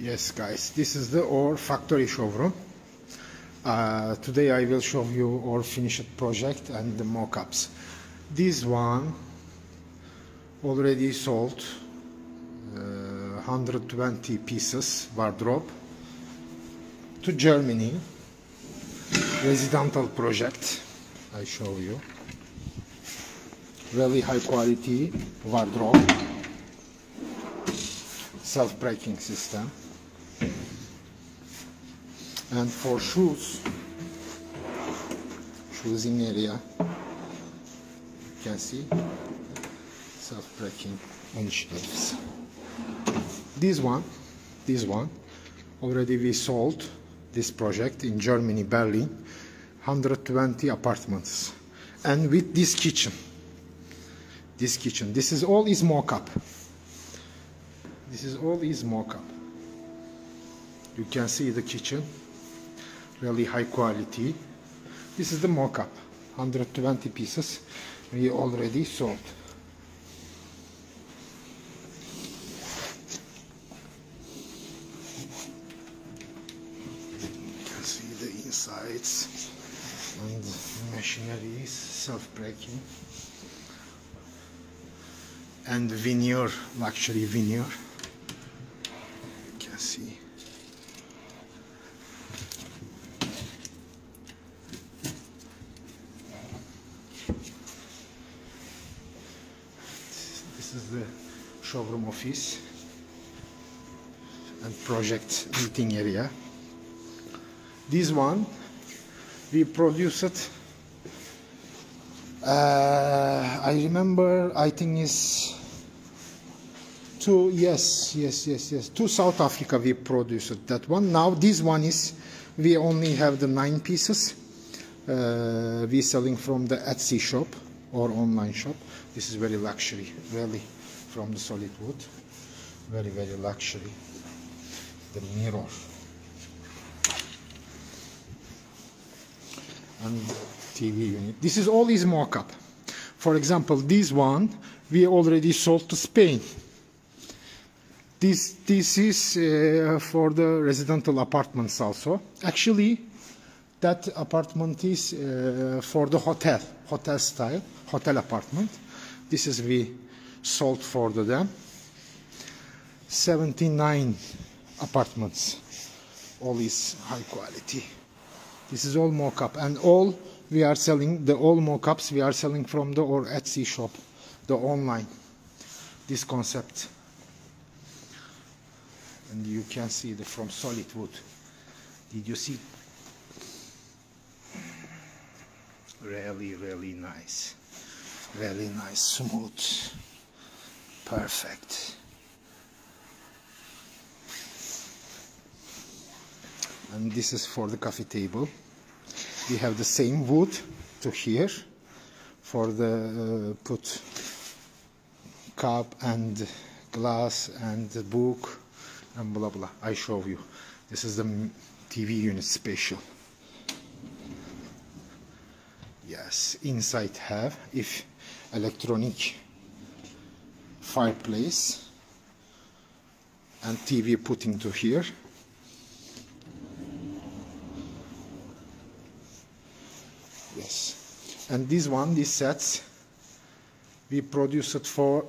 Yes guys, this is our factory showroom. Today I will show you our finished project and the mock-ups. This one already sold 120 pieces wardrobe to Germany, residential project. I show you really high quality wardrobe, self-breaking system. And for shoes in area, you can see self-breaking on shelves. This one already we sold this project in Germany, Berlin, 120 apartments, and with this kitchen. This is all is mock-up. This is all is mock-up. You can see the kitchen, really high quality. This is the mock-up, 120 pieces we already sold. You can see the insides and machineries, self-breaking, and veneer, luxury veneer. You can see. This is the showroom office and project meeting area. This one we produced, I remember, I think is two South Africa we produced that one. Now this one is, we only have the 9 pieces. We selling from the Etsy shop or online shop. This is very luxury, really, from the solid wood, very luxury. The mirror and TV unit. This is all is mock-up. For example, this one we already sold to Spain. This is for the residential apartments also. Actually, that apartment is for the hotel style, hotel apartment. This is we sold for them. 79 apartments. All is high quality. This is all mock-up, and all we are selling, the all mock-ups we are selling from the or Etsy shop, the online. This concept. And you can see the from solid wood. Did you see? Really nice. Very nice, smooth, perfect. And this is for the coffee table. We have the same wood to here for the put cup and glass and the book and blah blah. I show you. This is the TV unit special. Yes, inside have if electronic fireplace and TV put into here. Yes, and this one, these sets, we produced for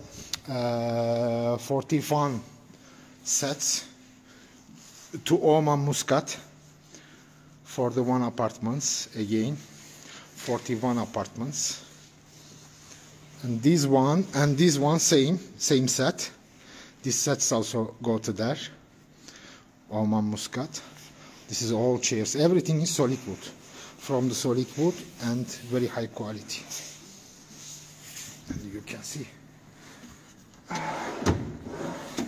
41 sets to Oman Muscat for the one apartments again. 41 apartments, and this one same set. These sets also go to there. Oman Muscat. This is all chairs. Everything is solid wood, from the solid wood, and very high quality. And you can see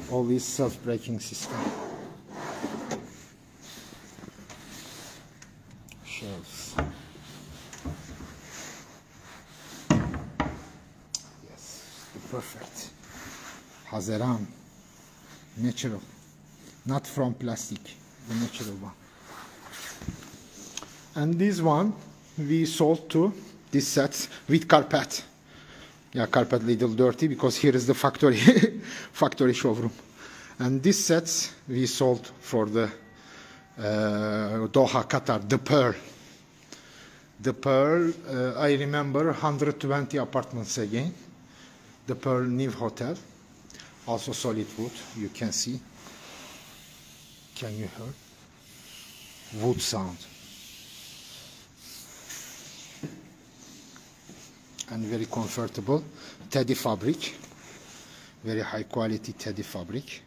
all this self-breaking system. Shelves. Perfect. Hazeran, natural, not from plastic, the natural one. And this one we sold to these sets with carpet. Yeah, carpet little dirty because here is the factory factory showroom. And these sets we sold for the Doha, Qatar, the Pearl. The Pearl, I remember 120 apartments again. The Pearl New Hotel, also solid wood, you can see. Can you hear? Wood sound. And very comfortable. Teddy fabric. Very high quality teddy fabric.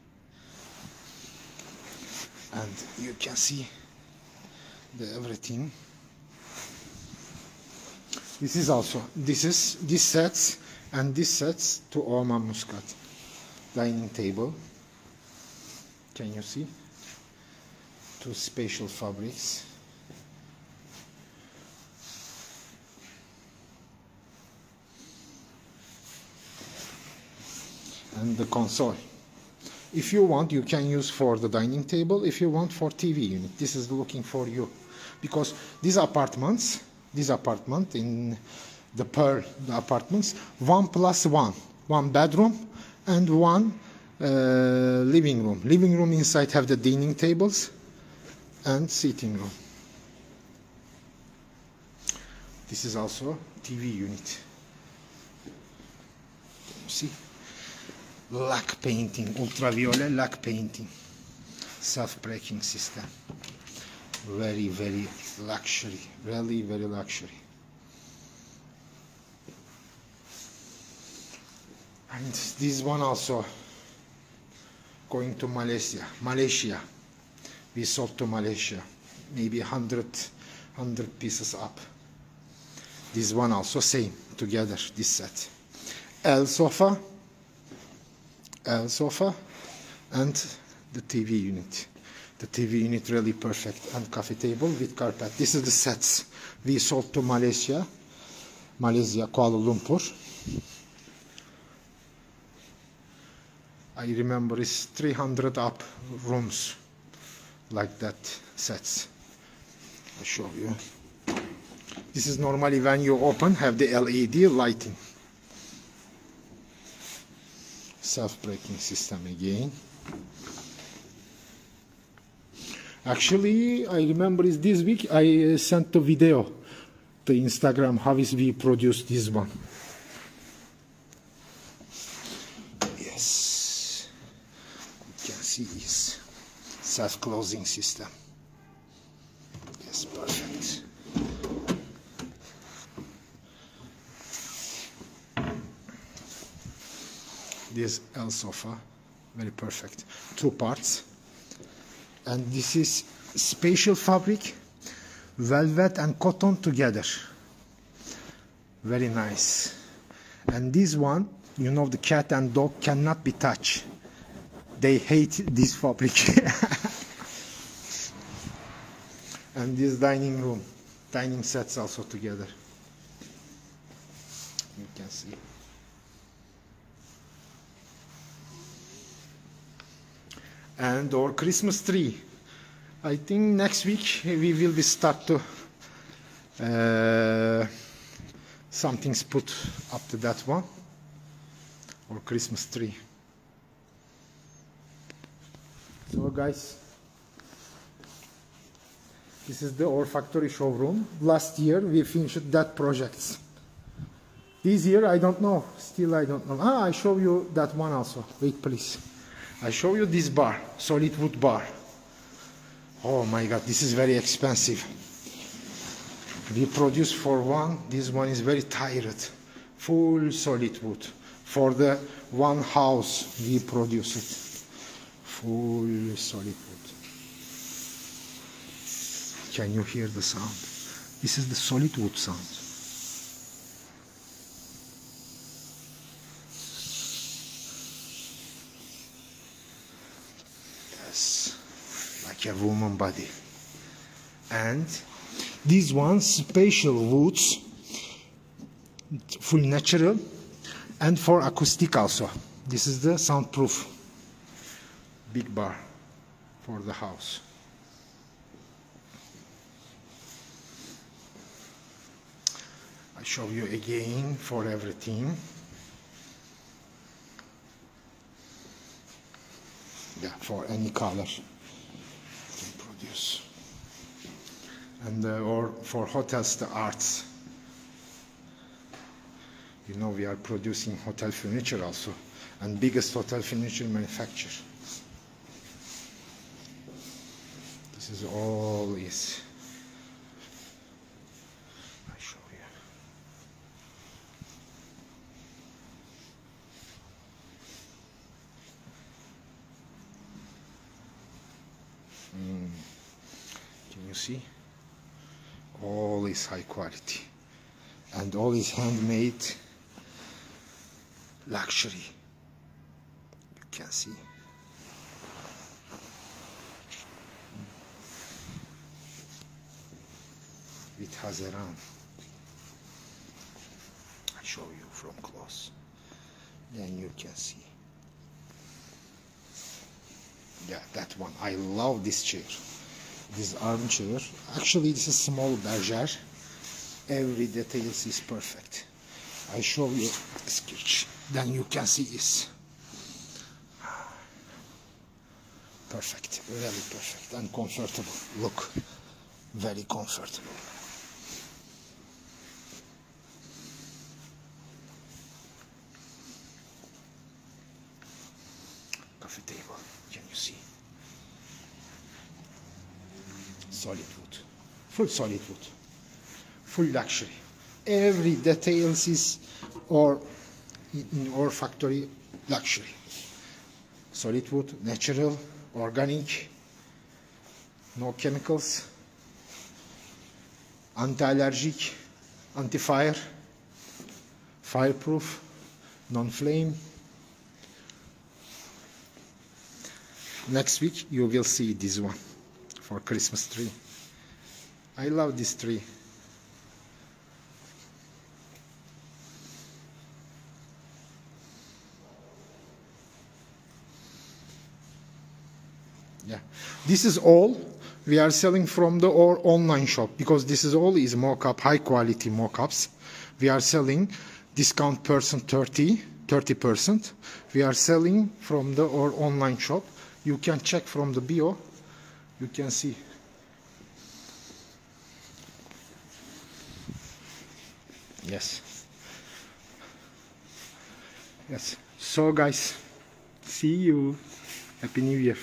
And you can see the everything. This sets and this sets to Oman Muscat. Dining table. Can you see? Two spatial fabrics. And the console. If you want, you can use for the dining table. If you want, for TV unit. This is looking for you, because these apartment in the Pearl, the apartments, 1+1, one bedroom and one living room. Living room inside have the dining tables and sitting room. This is also TV unit. See? Lac painting, ultraviolet lac painting, self-breaking system. Very, very luxury, really very luxury. And this one also going to Malaysia. We sold to Malaysia, maybe 100 pieces up. This one also same together, this set. L sofa and the TV unit. The TV unit really perfect, and coffee table with carpet. This is the sets we sold to Malaysia, Kuala Lumpur. I remember it's 300 up rooms like that sets. I'll show you. This is normally when you open, have the LED lighting. Self-breaking system again. Actually, I remember is this week I sent a video to Instagram how is we produced this one. Yes, you can see this self-closing system. Yes, perfect. This L sofa, very perfect. 2 parts. And this is spatial fabric, velvet and cotton together. Very nice. And this one, you know, the cat and dog cannot be touched. They hate this fabric. And this dining sets also together. You can see. And our Christmas tree. I think next week we will be start to something's put up to that one. Our Christmas tree. So guys, this is our factory showroom. Last year we finished that project. This year I don't know. Still I don't know. I show you that one also. Wait please. I show you this bar, solid wood bar. Oh my God, this is very expensive. We produce for one, this one is very tired. Full solid wood. For the one house we produce it. Full solid wood. Can you hear the sound? This is the solid wood sound. Like a woman body. And these ones spatial woods, full natural, and for acoustic also. This is the soundproof big bar for the house. I show you again for everything. Yeah, for any color you can produce. And or for hotels, the arts. You know, we are producing hotel furniture also, and biggest hotel furniture manufacturer. This is all is. I show you. Can you see? All is high quality, and all is handmade. Luxury, you can see. With Hazeran. I show you from close, then you can see. Yeah, that one. I love this chair. This armchair. Actually, this is small bergère. Every detail is perfect. I show you a sketch. Then you can see this. Perfect, really perfect and comfortable. Look, very comfortable. Coffee table, can you see? Solid wood, full solid wood, full luxury. Every details is or in our factory luxury. Solid wood, natural, organic, no chemicals, anti-allergic, anti-fire, fireproof, non-flame. Next week you will see this one for Christmas tree. I love this tree. Yeah, this is all we are selling from our online shop, because this is all is mock-up, high quality mock-ups. We are selling discount person 30%. We are selling from our online shop. You can check from the bio. You can see. Yes. Yes. So guys, see you. Happy New Year.